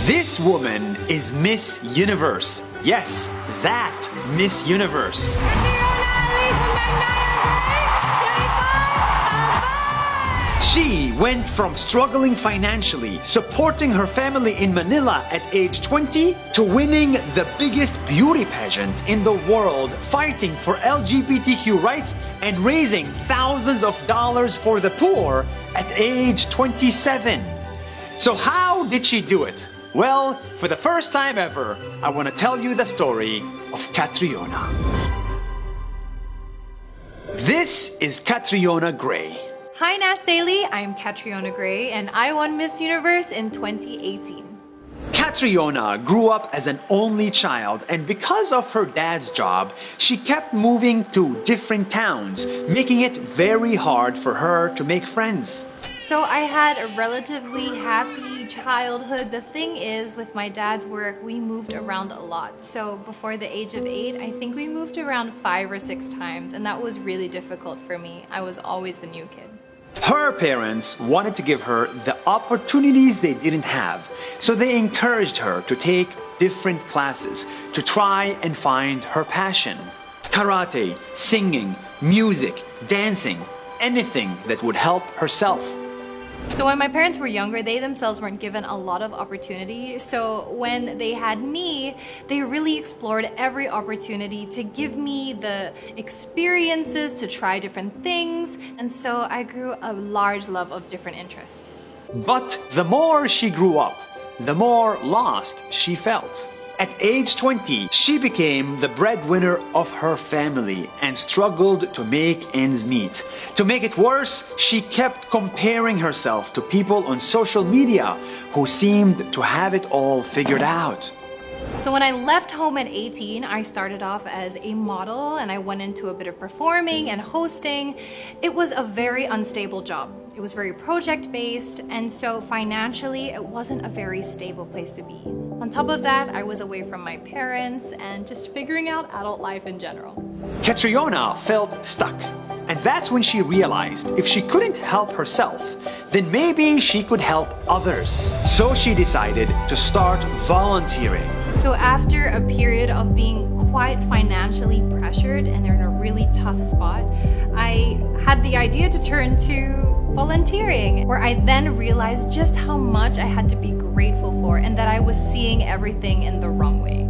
This woman is Miss Universe. Yes, that Miss Universe. She went from struggling financially, supporting her family in Manila at age 20, to winning the biggest beauty pageant in the world, fighting for LGBTQ rights and raising thousands of dollars for the poor at age 27. So how did she do it? Well, for the first time ever, I want to tell you the story of Catriona. This is Catriona Gray. Hi Nas Daily, I'm Catriona Gray and I won Miss Universe in 2018. Catriona grew up as an only child, and because of her dad's job, she kept moving to different towns, making it very hard for her to make friends. So I had a relatively happy childhood. The thing is, with my dad's work, we moved around a lot. So before the age of 8, I think we moved around 5 or 6 times, and that was really difficult for me. I was always the new kid. Her parents wanted to give her the opportunities they didn't have, so they encouraged her to take different classes to try and find her passion. Karate, singing, music, dancing, anything that would help herself. So when my parents were younger, they themselves weren't given a lot of opportunity. So when they had me, they really explored every opportunity to give me the experiences to try different things. And so I grew a large love of different interests. But the more she grew up, the more lost she felt. At age 20, she became the breadwinner of her family and struggled to make ends meet. To make it worse, she kept comparing herself to people on social media who seemed to have it all figured out. So when I left home at 18, I started off as a model and I went into a bit of performing and hosting. It was a very unstable job. It was very project-based, and so financially, it wasn't a very stable place to be. On top of that, I was away from my parents and just figuring out adult life in general. Catriona felt stuck, and that's when she realized if she couldn't help herself, then maybe she could help others. So she decided to start volunteering. So after a period of being quite financially pressured and in a really tough spot, I had the idea to turn to volunteering, where I then realized just how much I had to be grateful for and that I was seeing everything in the wrong way.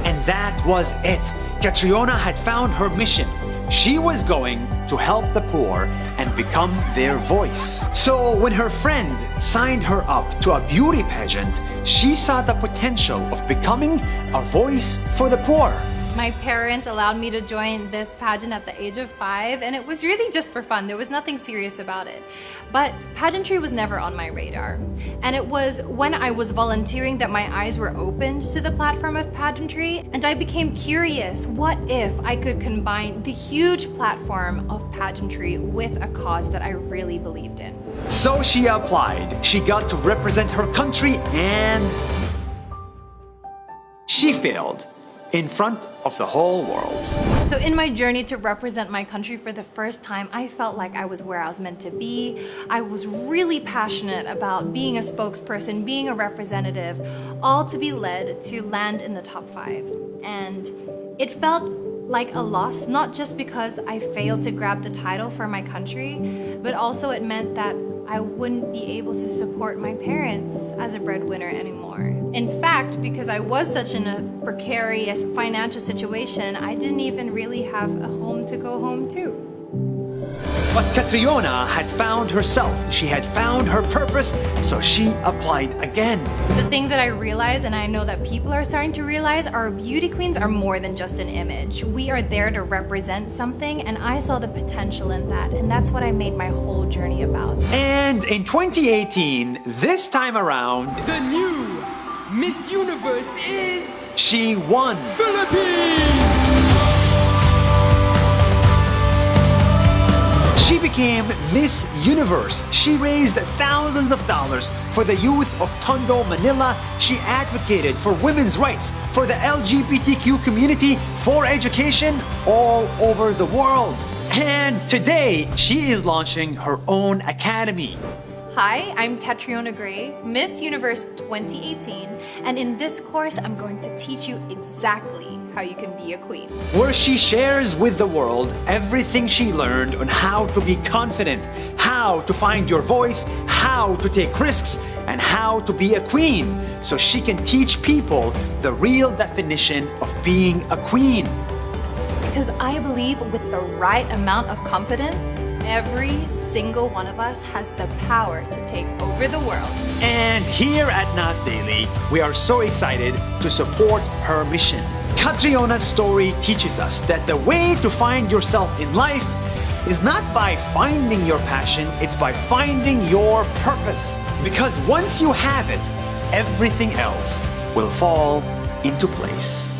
And that was it. Catriona had found her mission. She was going to help the poor and become their voice. So when her friend signed her up to a beauty pageant, she saw the potential of becoming a voice for the poor. My parents allowed me to join this pageant at the age of 5, and it was really just for fun. There was nothing serious about it. But pageantry was never on my radar. And it was when I was volunteering that my eyes were opened to the platform of pageantry, and I became curious, what if I could combine the huge platform of pageantry with a cause that I really believed in? So she applied. She got to represent her country, and she failed in front of the whole world. So in my journey to represent my country for the first time, I felt like I was where I was meant to be. I was really passionate about being a spokesperson, being a representative, all to be led to land in the top 5. And it felt like a loss, not just because I failed to grab the title for my country, but also it meant that I wouldn't be able to support my parents as a breadwinner anymore. In fact, because I was such in a precarious financial situation, I didn't even really have a home to go home to. But Catriona had found herself. She had found her purpose, so she applied again. The thing that I realized, and I know that people are starting to realize, our beauty queens are more than just an image. We are there to represent something, and I saw the potential in that, and that's what I made my whole journey about. And in 2018, this time around, The new Miss Universe is she won. Philippines! She became Miss Universe. She raised thousands of dollars for the youth of Tondo, Manila. She advocated for women's rights, for the LGBTQ community, for education all over the world. And today, she is launching her own academy. Hi, I'm Catriona Gray, Miss Universe 2018, and in this course, I'm going to teach you exactly how you can be a queen. Where she shares with the world everything she learned on how to be confident, how to find your voice, how to take risks, and how to be a queen, so she can teach people the real definition of being a queen. Because I believe with the right amount of confidence, every single one of us has the power to take over the world. And here at NUS Daily, we are so excited to support her mission. Catriona's story teaches us that the way to find yourself in life is not by finding your passion, it's by finding your purpose. Because once you have it, everything else will fall into place.